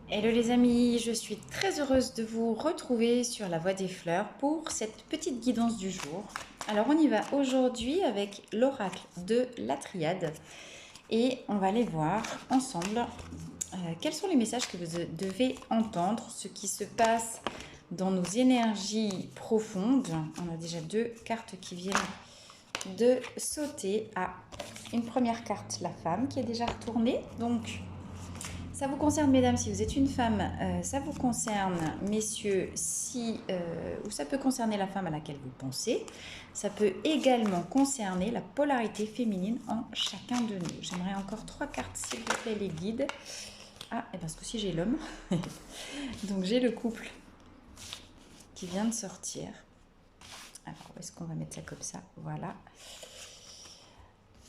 Hello les amis, je suis très heureuse de vous retrouver sur la Voie des Fleurs pour cette petite guidance du jour. Alors on y va aujourd'hui avec l'oracle de la Triade et on va aller voir ensemble quels sont les messages que vous devez entendre, ce qui se passe dans nos énergies profondes. On a déjà deux cartes qui viennent de sauter. Une première carte, la femme, qui est déjà retournée, donc ça vous concerne, mesdames, si vous êtes une femme, ça vous concerne, messieurs, ou ça peut concerner la femme à laquelle vous pensez. Ça peut également concerner la polarité féminine en chacun de nous. J'aimerais encore 3 cartes, s'il vous plaît, les guides. Et parce que si j'ai l'homme. Donc j'ai le couple qui vient de sortir. Alors, où est-ce qu'on va mettre ça comme ça? Voilà.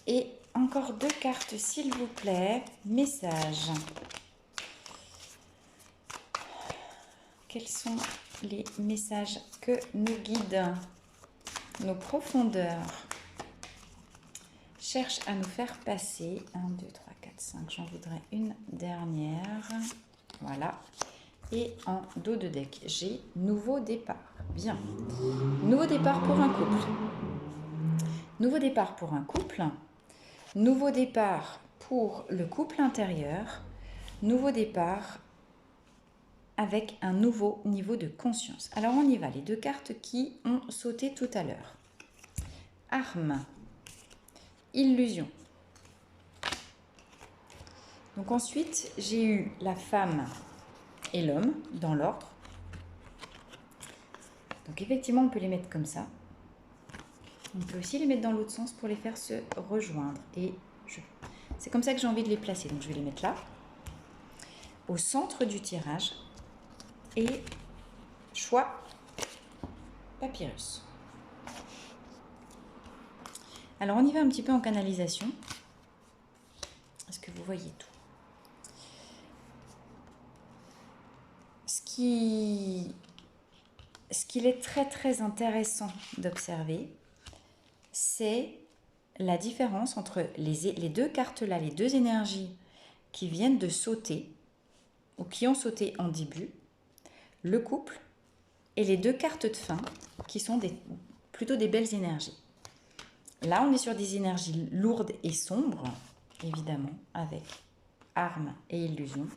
Et encore 2 cartes, s'il vous plaît. Message. Quels sont les messages que nous guident nos profondeurs cherchent à nous faire passer? 1, 2, 3, 4, 5. J'en voudrais une dernière. Voilà. Et en dos de deck, j'ai nouveau départ. Bien. Nouveau départ pour un couple. Nouveau départ pour un couple. Nouveau départ pour le couple intérieur. Nouveau départ avec un nouveau niveau de conscience. Alors on y va, les 2 cartes qui ont sauté tout à l'heure. Arme, illusion. Donc ensuite, j'ai eu la femme et l'homme dans l'ordre. Donc effectivement, on peut les mettre comme ça. On peut aussi les mettre dans l'autre sens pour les faire se rejoindre. C'est comme ça que j'ai envie de les placer. Donc je vais les mettre là, au centre du tirage. Et choix papyrus. Alors on y va un petit peu en canalisation. Est-ce que vous voyez tout? Ce qu'il est très très intéressant d'observer, c'est la différence entre les 2 cartes là, les 2 énergies qui viennent de sauter ou qui ont sauté en début, le couple, et les 2 cartes de fin qui sont plutôt des belles énergies. Là, on est sur des énergies lourdes et sombres, évidemment, avec arme et illusion,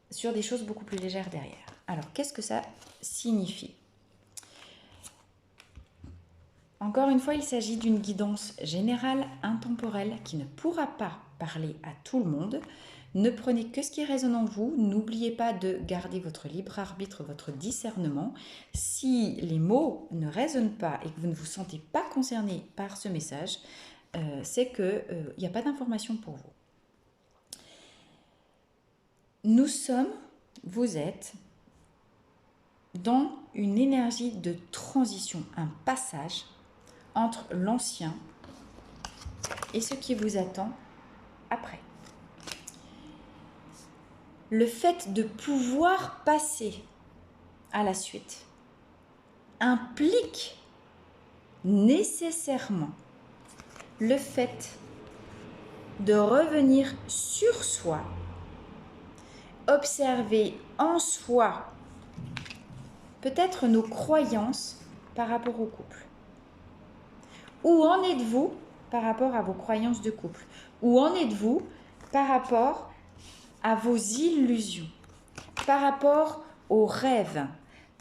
sur des choses beaucoup plus légères derrière. Alors, qu'est-ce que ça signifie? Encore une fois, il s'agit d'une guidance générale, intemporelle, qui ne pourra pas parler à tout le monde. Ne prenez que ce qui résonne en vous. N'oubliez pas de garder votre libre arbitre, votre discernement. Si les mots ne résonnent pas et que vous ne vous sentez pas concerné par ce message, c'est qu'il n'y a pas d'information pour vous. Vous êtes dans une énergie de transition, un passage entre l'ancien et ce qui vous attend après. Le fait de pouvoir passer à la suite implique nécessairement le fait de revenir sur soi, observer en soi peut-être nos croyances par rapport au couple. Où en êtes-vous par rapport à vos croyances de couple? Où en êtes-vous par rapport à vos illusions? Par rapport aux rêves?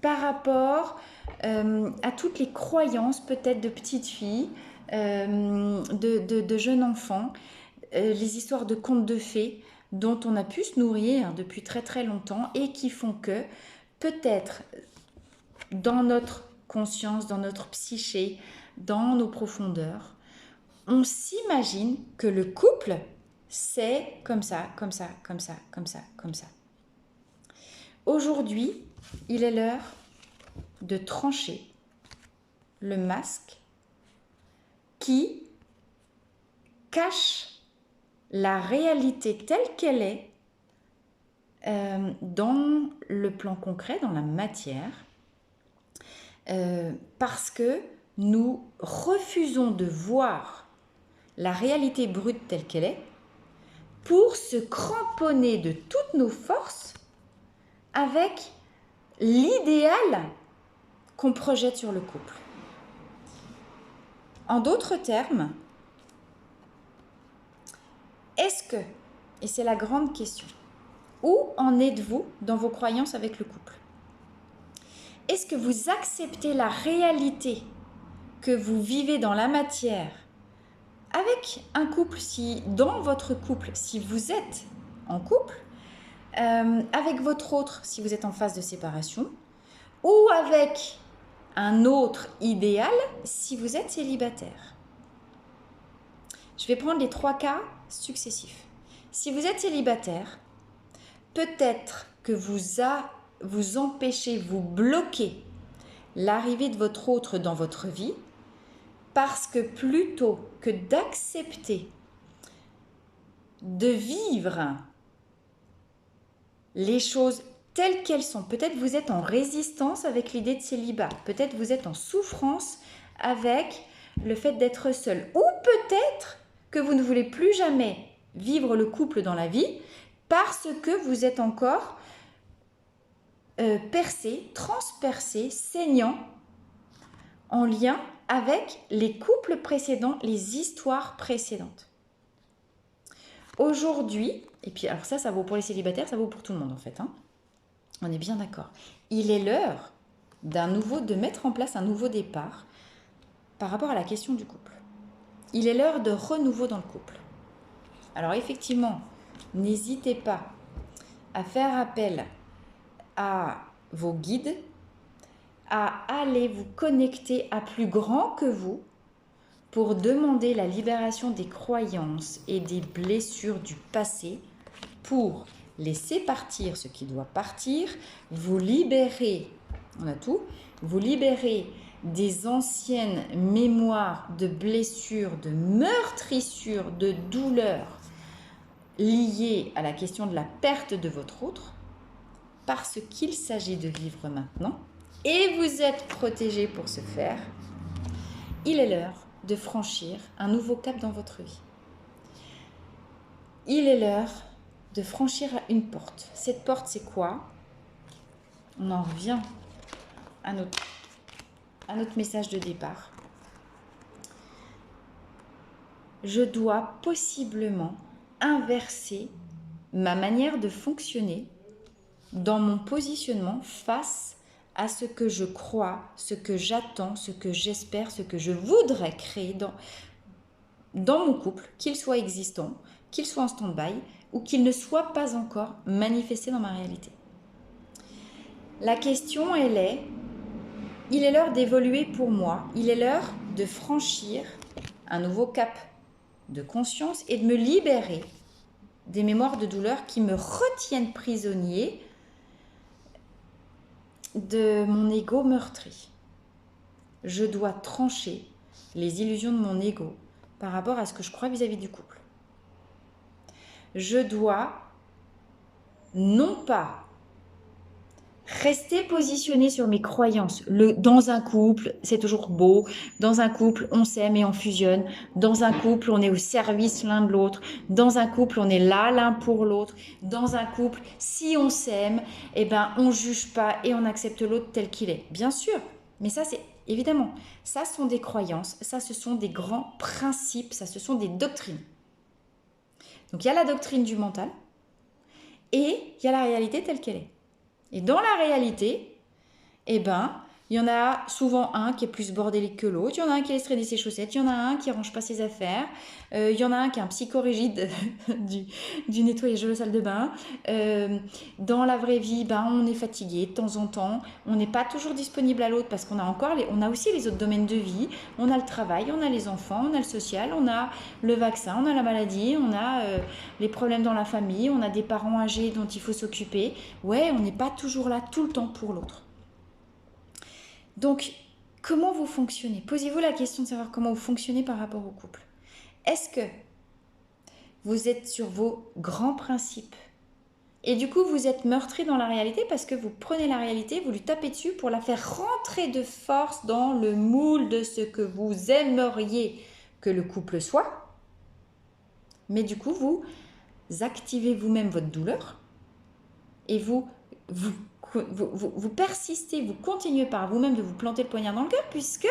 Par rapport à toutes les croyances peut-être de petites filles, de jeunes enfants, les histoires de contes de fées dont on a pu se nourrir depuis très très longtemps et qui font que peut-être dans notre conscience, dans notre psyché, dans nos profondeurs, on s'imagine que le couple, c'est comme ça, comme ça, comme ça, comme ça, comme ça. Aujourd'hui, il est l'heure de trancher le masque qui cache la réalité telle qu'elle est dans le plan concret, dans la matière, parce que nous refusons de voir la réalité brute telle qu'elle est pour se cramponner de toutes nos forces avec l'idéal qu'on projette sur le couple. En d'autres termes, est-ce que, et c'est la grande question, où en êtes-vous dans vos croyances avec le couple? Est-ce que vous acceptez la réalité que vous vivez dans la matière avec un couple, si dans votre couple, si vous êtes en couple, avec votre autre, si vous êtes en phase de séparation, ou avec un autre idéal, si vous êtes célibataire? Je vais prendre les 3 cas successifs. Si vous êtes célibataire, peut-être que vous empêchez, vous bloquez l'arrivée de votre autre dans votre vie parce que plutôt que d'accepter de vivre les choses telles qu'elles sont, peut-être vous êtes en résistance avec l'idée de célibat, peut-être vous êtes en souffrance avec le fait d'être seul, ou peut-être que vous ne voulez plus jamais vivre le couple dans la vie parce que vous êtes encore percé, transpercé, saignant en lien avec les couples précédents, les histoires précédentes. Aujourd'hui, et puis alors ça vaut pour les célibataires, ça vaut pour tout le monde en fait, hein. On est bien d'accord. Il est l'heure de mettre en place un nouveau départ par rapport à la question du couple. Il est l'heure de renouveau dans le couple. Alors effectivement, n'hésitez pas à faire appel à vos guides, à aller vous connecter à plus grand que vous pour demander la libération des croyances et des blessures du passé, pour laisser partir ce qui doit partir, vous libérer, on a tout, vous libérer des anciennes mémoires de blessures, de meurtrissures, de douleurs liées à la question de la perte de votre autre, parce qu'il s'agit de vivre maintenant, et vous êtes protégé pour ce faire. Il est l'heure de franchir un nouveau cap dans votre vie. Il est l'heure de franchir une porte. Cette porte, c'est quoi? On en revient à notre message de départ. Je dois possiblement inverser ma manière de fonctionner dans mon positionnement face à ce que je crois, ce que j'attends, ce que j'espère, ce que je voudrais créer dans mon couple, qu'il soit existant, qu'il soit en stand-by ou qu'il ne soit pas encore manifesté dans ma réalité. La question, il est l'heure d'évoluer pour moi, il est l'heure de franchir un nouveau cap de conscience et de me libérer des mémoires de douleur qui me retiennent prisonnier de mon ego meurtri. Je dois trancher les illusions de mon ego par rapport à ce que je crois vis-à-vis du couple. Je dois non pas rester positionné sur mes croyances. Dans un couple, c'est toujours beau. Dans un couple, on s'aime et on fusionne. Dans un couple, on est au service l'un de l'autre. Dans un couple, on est là l'un pour l'autre. Dans un couple, si on s'aime, eh ben, on ne juge pas et on accepte l'autre tel qu'il est. Bien sûr, mais ça, c'est évidemment, ça sont des croyances, ça, ce sont des grands principes, ça, ce sont des doctrines. Donc, il y a la doctrine du mental et il y a la réalité telle qu'elle est. Et dans la réalité, eh ben, il y en a souvent un qui est plus bordélique que l'autre, il y en a un qui laisse traîner ses chaussettes, il y en a un qui range pas ses affaires, il y en a un qui est un psychorigide du nettoyage de la salle de bain. Dans la vraie vie, ben, on est fatigué de temps en temps, on n'est pas toujours disponible à l'autre parce qu'on a on a aussi les autres domaines de vie, on a le travail, on a les enfants, on a le social, on a le vaccin, on a la maladie, on a les problèmes dans la famille, on a des parents âgés dont il faut s'occuper. Ouais, on n'est pas toujours là tout le temps pour l'autre. Donc, comment vous fonctionnez? Posez-vous la question de savoir comment vous fonctionnez par rapport au couple. Est-ce que vous êtes sur vos grands principes et du coup vous êtes meurtri dans la réalité parce que vous prenez la réalité, vous lui tapez dessus pour la faire rentrer de force dans le moule de ce que vous aimeriez que le couple soit, mais du coup vous activez vous-même votre douleur et vous persistez, vous continuez par vous-même de vous planter le poignard dans le cœur puisque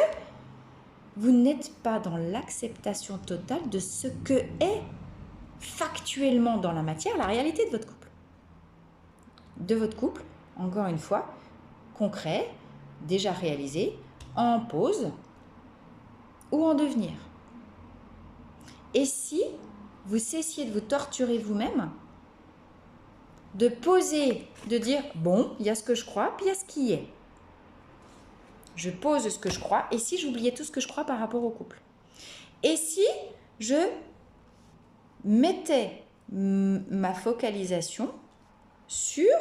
vous n'êtes pas dans l'acceptation totale de ce que est factuellement dans la matière la réalité de votre couple. De votre couple, encore une fois, concret, déjà réalisé, en pause ou en devenir. Et si vous cessiez de vous torturer vous-même, de poser, de dire « bon, il y a ce que je crois, puis il y a ce qui est ». Je pose ce que je crois, et si j'oubliais tout ce que je crois par rapport au couple? Et si je mettais ma focalisation sur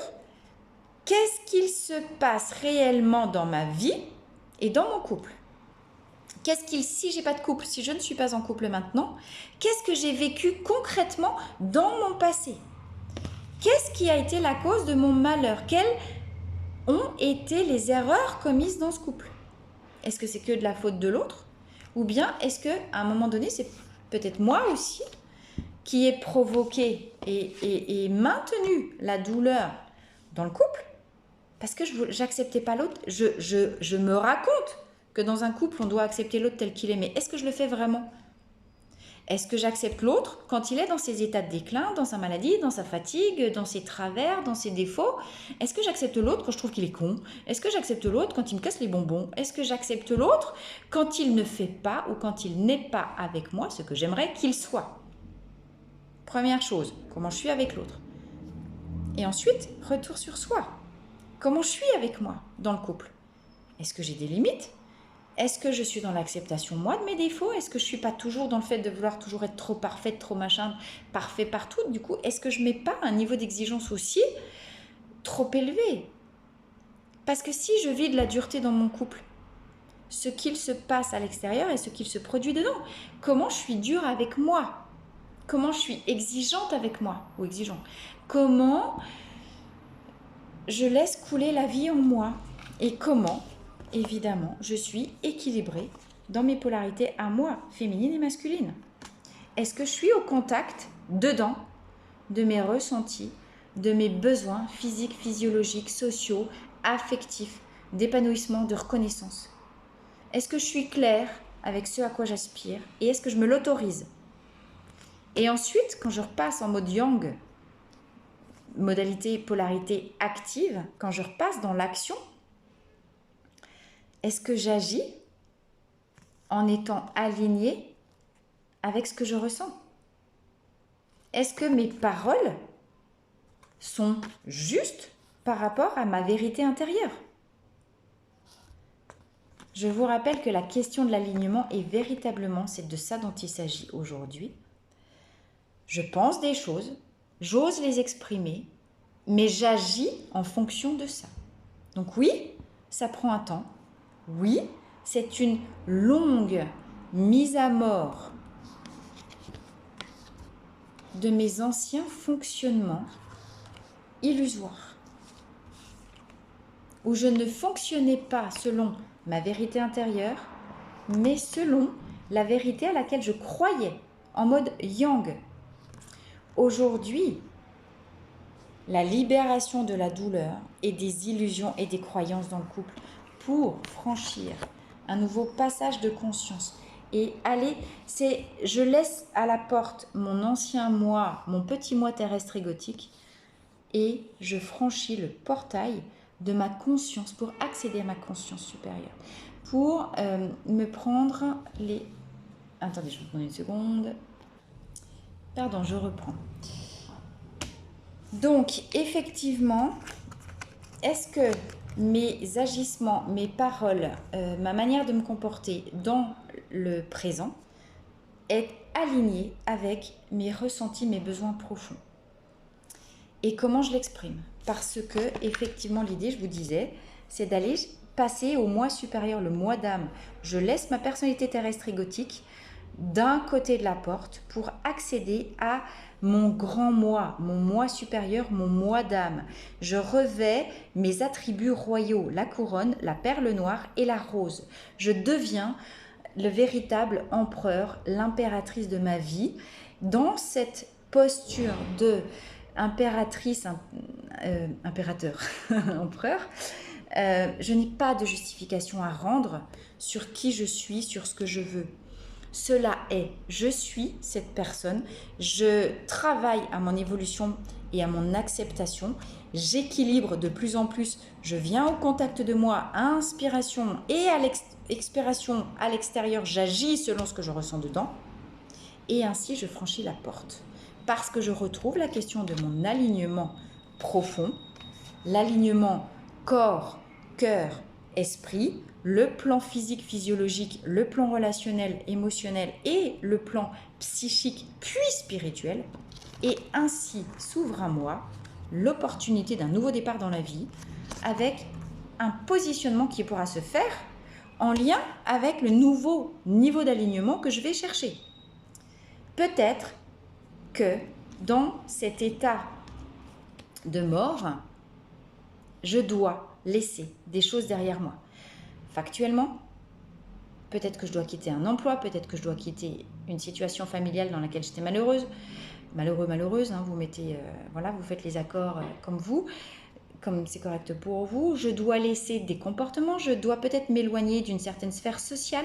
qu'est-ce qu'il se passe réellement dans ma vie et dans mon couple? Si j'ai pas de couple, si je ne suis pas en couple maintenant, qu'est-ce que j'ai vécu concrètement dans mon passé? Qu'est-ce qui a été la cause de mon malheur? Quelles ont été les erreurs commises dans ce couple? Est-ce que c'est que de la faute de l'autre? Ou bien est-ce qu'à un moment donné, c'est peut-être moi aussi qui ai provoqué et maintenu la douleur dans le couple parce que je n'acceptais pas l'autre? Je me raconte que dans un couple, on doit accepter l'autre tel qu'il est, mais est-ce que je le fais vraiment? Est-ce que j'accepte l'autre quand il est dans ses états de déclin, dans sa maladie, dans sa fatigue, dans ses travers, dans ses défauts? Est-ce que j'accepte l'autre quand je trouve qu'il est con? Est-ce que j'accepte l'autre quand il me casse les bonbons? Est-ce que j'accepte l'autre quand il ne fait pas ou quand il n'est pas avec moi ce que j'aimerais qu'il soit? Première chose, comment je suis avec l'autre? Et ensuite, retour sur soi. Comment je suis avec moi dans le couple? Est-ce que j'ai des limites? Est-ce que je suis dans l'acceptation, moi, de mes défauts? Est-ce que je ne suis pas toujours dans le fait de vouloir toujours être trop parfaite, trop machin, parfait partout? Du coup, est-ce que je ne mets pas un niveau d'exigence aussi trop élevé? Parce que si je vis de la dureté dans mon couple, ce qu'il se passe à l'extérieur et ce qu'il se produit dedans, comment je suis dure avec moi? Comment je suis exigeante avec moi ou exigeant? Comment je laisse couler la vie en moi? Et comment, évidemment, je suis équilibrée dans mes polarités à moi, féminine et masculine? Est-ce que je suis au contact, dedans, de mes ressentis, de mes besoins physiques, physiologiques, sociaux, affectifs, d'épanouissement, de reconnaissance? Est-ce que je suis claire avec ce à quoi j'aspire? Et est-ce que je me l'autorise? Et ensuite, quand je repasse en mode yang, modalité polarité active, quand je repasse dans l'action, est-ce que j'agis en étant alignée avec ce que je ressens? Est-ce que mes paroles sont justes par rapport à ma vérité intérieure? Je vous rappelle que la question de l'alignement est véritablement, c'est de ça dont il s'agit aujourd'hui. Je pense des choses, j'ose les exprimer, mais j'agis en fonction de ça. Donc oui, ça prend un temps. Oui, c'est une longue mise à mort de mes anciens fonctionnements illusoires, où je ne fonctionnais pas selon ma vérité intérieure, mais selon la vérité à laquelle je croyais, en mode yang. Aujourd'hui, la libération de la douleur et des illusions et des croyances dans le couple pour franchir un nouveau passage de conscience et aller, je laisse à la porte mon ancien moi, mon petit moi terrestre égotique, et je franchis le portail de ma conscience pour accéder à ma conscience supérieure, pour me prendre les... Attendez, je vais vous prendre une seconde. Pardon, je reprends. Donc, effectivement, est-ce que mes agissements, mes paroles, ma manière de me comporter dans le présent est alignée avec mes ressentis, mes besoins profonds? Et comment je l'exprime? Parce que, effectivement, l'idée, je vous disais, c'est d'aller passer au moi supérieur, le moi d'âme. Je laisse ma personnalité terrestre égotique d'un côté de la porte pour accéder à mon grand moi, mon moi supérieur, mon moi d'âme. Je revêt mes attributs royaux, la couronne, la perle noire et la rose. Je deviens le véritable empereur, l'impératrice de ma vie dans cette posture de impératrice, impérateur, empereur, je n'ai pas de justification à rendre sur qui je suis, sur ce que je veux. Cela est, je suis cette personne, je travaille à mon évolution et à mon acceptation, j'équilibre de plus en plus, je viens au contact de moi, à inspiration et à expiration à l'extérieur, j'agis selon ce que je ressens dedans, et ainsi je franchis la porte. Parce que je retrouve la question de mon alignement profond, l'alignement corps, cœur, esprit, le plan physique, physiologique, le plan relationnel, émotionnel et le plan psychique puis spirituel. Et ainsi s'ouvre à moi l'opportunité d'un nouveau départ dans la vie avec un positionnement qui pourra se faire en lien avec le nouveau niveau d'alignement que je vais chercher. Peut-être que dans cet état de mort, je dois laisser des choses derrière moi. Factuellement, peut-être que je dois quitter un emploi, peut-être que je dois quitter une situation familiale dans laquelle j'étais malheureuse. Malheureuse, hein, vous mettez, voilà, vous faites les accords comme c'est correct pour vous. Je dois laisser des comportements, je dois peut-être m'éloigner d'une certaine sphère sociale,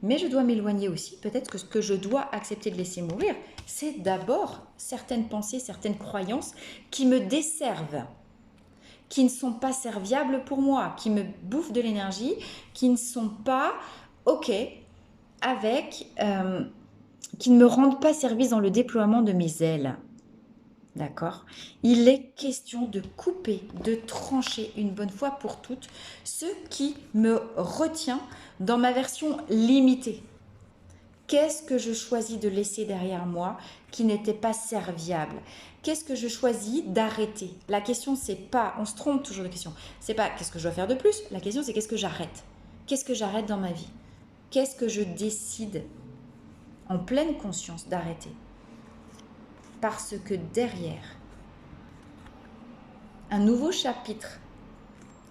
mais je dois m'éloigner aussi. Peut-être que ce que je dois accepter de laisser mourir, c'est d'abord certaines pensées, certaines croyances qui me desservent, qui ne sont pas serviables pour moi, qui me bouffent de l'énergie, qui ne sont pas OK avec, qui ne me rendent pas service dans le déploiement de mes ailes. D'accord? Il est question de couper, de trancher une bonne fois pour toutes ce qui me retient dans ma version limitée. Qu'est-ce que je choisis de laisser derrière moi qui n'était pas serviable? Qu'est-ce que je choisis d'arrêter? La question, c'est pas, on se trompe toujours de question, c'est pas qu'est-ce que je dois faire de plus? La question, c'est qu'est-ce que j'arrête? Qu'est-ce que j'arrête dans ma vie? Qu'est-ce que je décide en pleine conscience d'arrêter? Parce que derrière, un nouveau chapitre,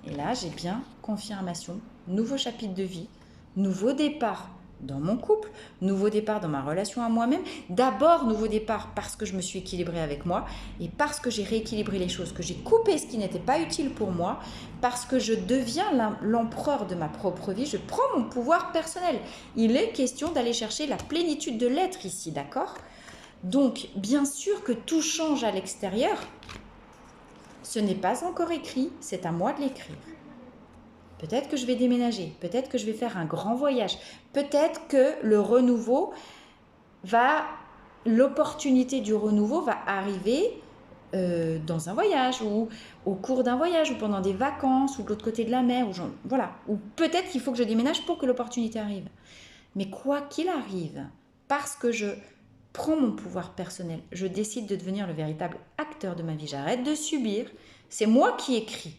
et là j'ai bien confirmation, nouveau chapitre de vie, nouveau départ dans mon couple, nouveau départ dans ma relation à moi-même. D'abord, nouveau départ parce que je me suis équilibrée avec moi et parce que j'ai rééquilibré les choses, que j'ai coupé ce qui n'était pas utile pour moi, parce que je deviens l'empereur de ma propre vie, je prends mon pouvoir personnel. Il est question d'aller chercher la plénitude de l'être ici, d'accord? Donc, bien sûr que tout change à l'extérieur. Ce n'est pas encore écrit, c'est à moi de l'écrire. Peut-être que je vais déménager, peut-être que je vais faire un grand voyage, peut-être que l'opportunité du renouveau va arriver dans un voyage ou au cours d'un voyage ou pendant des vacances ou de l'autre côté de la mer. Voilà. Ou peut-être qu'il faut que je déménage pour que l'opportunité arrive. Mais quoi qu'il arrive, parce que je prends mon pouvoir personnel, je décide de devenir le véritable acteur de ma vie. J'arrête de subir. C'est moi qui écris,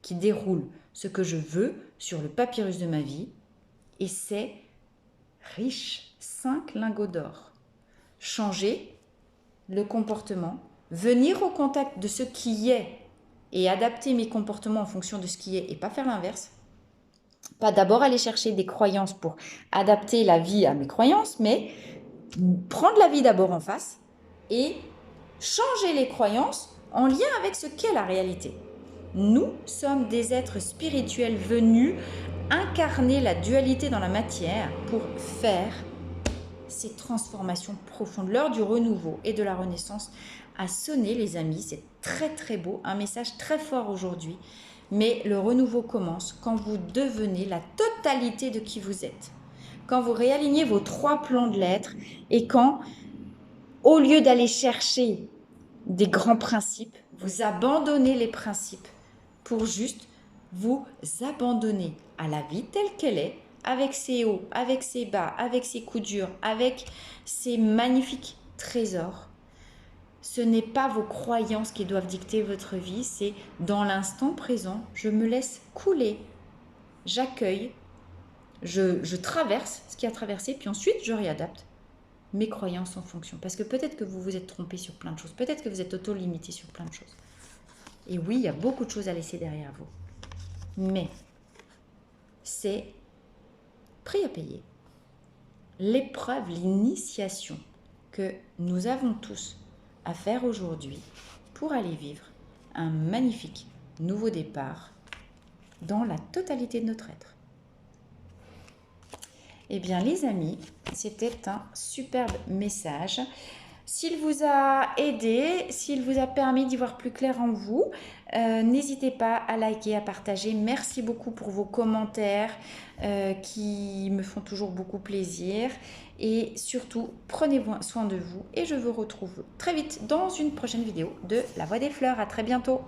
qui déroule ce que je veux sur le papyrus de ma vie. Et c'est riche, 5 lingots d'or. Changer le comportement, venir au contact de ce qui est et adapter mes comportements en fonction de ce qui est et pas faire l'inverse. Pas d'abord aller chercher des croyances pour adapter la vie à mes croyances, mais prendre la vie d'abord en face et changer les croyances en lien avec ce qu'est la réalité. Nous sommes des êtres spirituels venus incarner la dualité dans la matière pour faire ces transformations profondes. L'heure du renouveau et de la renaissance a sonné, les amis. C'est très très beau, un message très fort aujourd'hui. Mais le renouveau commence quand vous devenez la totalité de qui vous êtes. Quand vous réalignez vos 3 plans de l'être et quand, au lieu d'aller chercher des grands principes, vous abandonnez les principes pour juste vous abandonner à la vie telle qu'elle est, avec ses hauts, avec ses bas, avec ses coups durs, avec ses magnifiques trésors. Ce n'est pas vos croyances qui doivent dicter votre vie, c'est dans l'instant présent, je me laisse couler, j'accueille, je traverse ce qui a traversé, puis ensuite je réadapte mes croyances en fonction. Parce que peut-être que vous vous êtes trompé sur plein de choses, peut-être que vous êtes auto-limité sur plein de choses. Et oui, il y a beaucoup de choses à laisser derrière vous. Mais c'est prix à payer. L'épreuve, l'initiation que nous avons tous à faire aujourd'hui pour aller vivre un magnifique nouveau départ dans la totalité de notre être. Eh bien les amis, c'était un superbe message. S'il vous a aidé, s'il vous a permis d'y voir plus clair en vous, n'hésitez pas à liker, à partager. Merci beaucoup pour vos commentaires qui me font toujours beaucoup plaisir. Et surtout, prenez soin de vous et je vous retrouve très vite dans une prochaine vidéo de La Voix des Fleurs. À très bientôt.